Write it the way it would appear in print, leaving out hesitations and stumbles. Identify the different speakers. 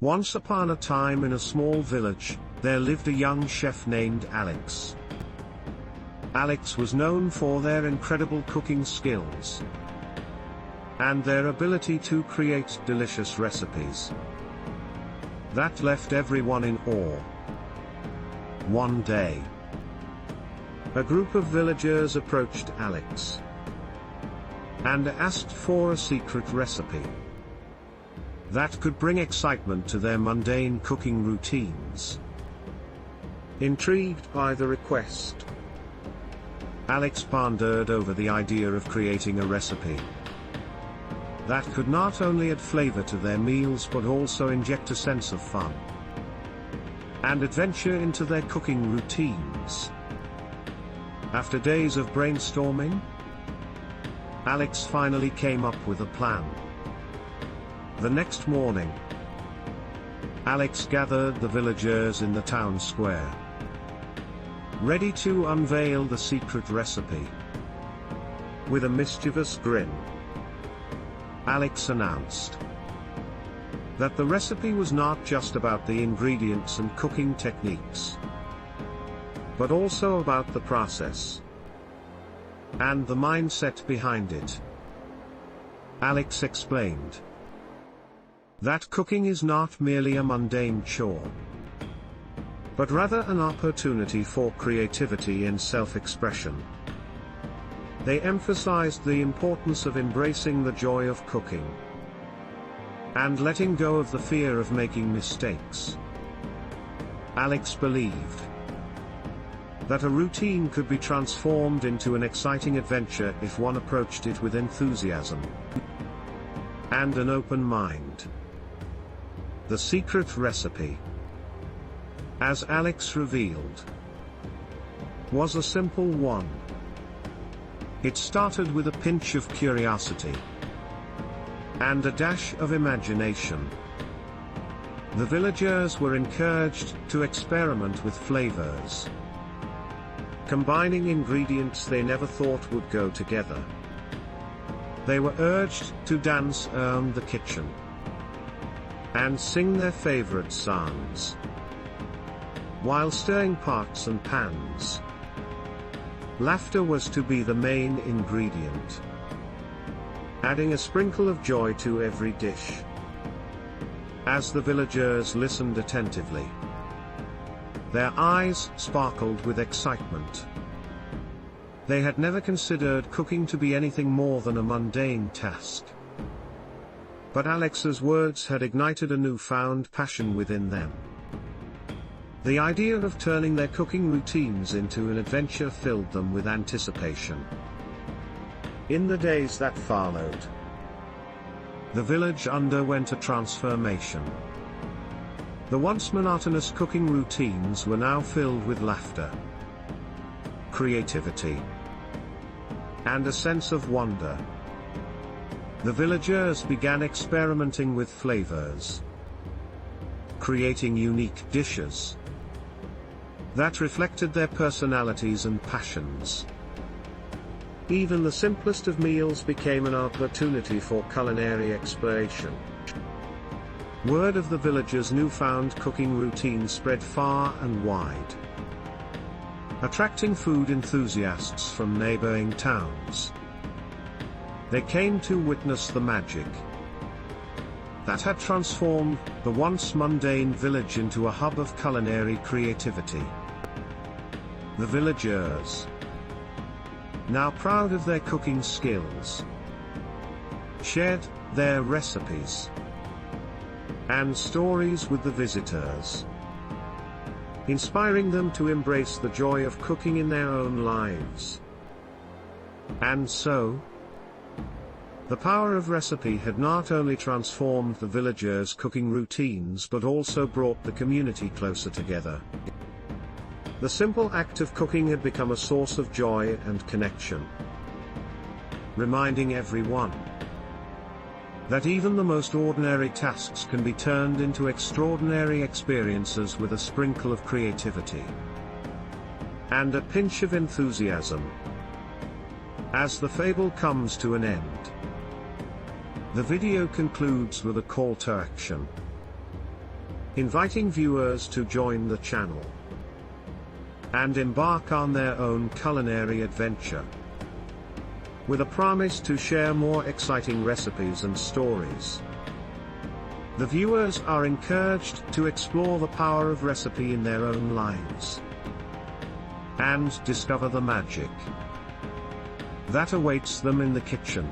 Speaker 1: Once upon a time in a small village, there lived a young chef named Alex. Alex was known for their incredible cooking skills and their ability to create delicious recipes that left everyone in awe. One day, a group of villagers approached Alex and asked for a secret recipe that could bring excitement to their mundane cooking routines. Intrigued by the request, Alex pondered over the idea of creating a recipe that could not only add flavor to their meals but also inject a sense of fun and adventure into their cooking routines. After days of brainstorming, Alex finally came up with a plan. The next morning, Alex gathered the villagers in the town square, ready to unveil the secret recipe. With a mischievous grin, Alex announced that the recipe was not just about the ingredients and cooking techniques, but also about the process and the mindset behind it. Alex explained that cooking is not merely a mundane chore, but rather an opportunity for creativity and self-expression. They emphasized the importance of embracing the joy of cooking and letting go of the fear of making mistakes. Alex believed that a routine could be transformed into an exciting adventure if one approached it with enthusiasm and an open mind. The secret recipe, as Alex revealed, was a simple one. It started with a pinch of curiosity and a dash of imagination. The villagers were encouraged to experiment with flavors, combining ingredients they never thought would go together. They were urged to dance around the kitchen and sing their favorite songs while stirring pots and pans. Laughter was to be the main ingredient, adding a sprinkle of joy to every dish. As the villagers listened attentively, their eyes sparkled with excitement. They had never considered cooking to be anything more than a mundane task. But Alex's words had ignited a newfound passion within them. The idea of turning their cooking routines into an adventure filled them with anticipation. In the days that followed, the village underwent a transformation. The once monotonous cooking routines were now filled with laughter, creativity, and a sense of wonder. The villagers began experimenting with flavors, creating unique dishes that reflected their personalities and passions. Even the simplest of meals became an opportunity for culinary exploration. Word of the villagers' newfound cooking routine spread far and wide, attracting food enthusiasts from neighboring towns. They came to witness the magic that had transformed the once mundane village into a hub of culinary creativity. The villagers, now proud of their cooking skills, shared their recipes and stories with the visitors, inspiring them to embrace the joy of cooking in their own lives. And so, the power of recipe had not only transformed the villagers' cooking routines but also brought the community closer together. The simple act of cooking had become a source of joy and connection, reminding everyone that even the most ordinary tasks can be turned into extraordinary experiences with a sprinkle of creativity and a pinch of enthusiasm. As the fable comes to an end, the video concludes with a call to action. inviting viewers to join the channel and embark on their own culinary adventure, with a promise to share more exciting recipes and stories. The viewers are encouraged to explore the power of recipe in their own lives and discover the magic that awaits them in the kitchen.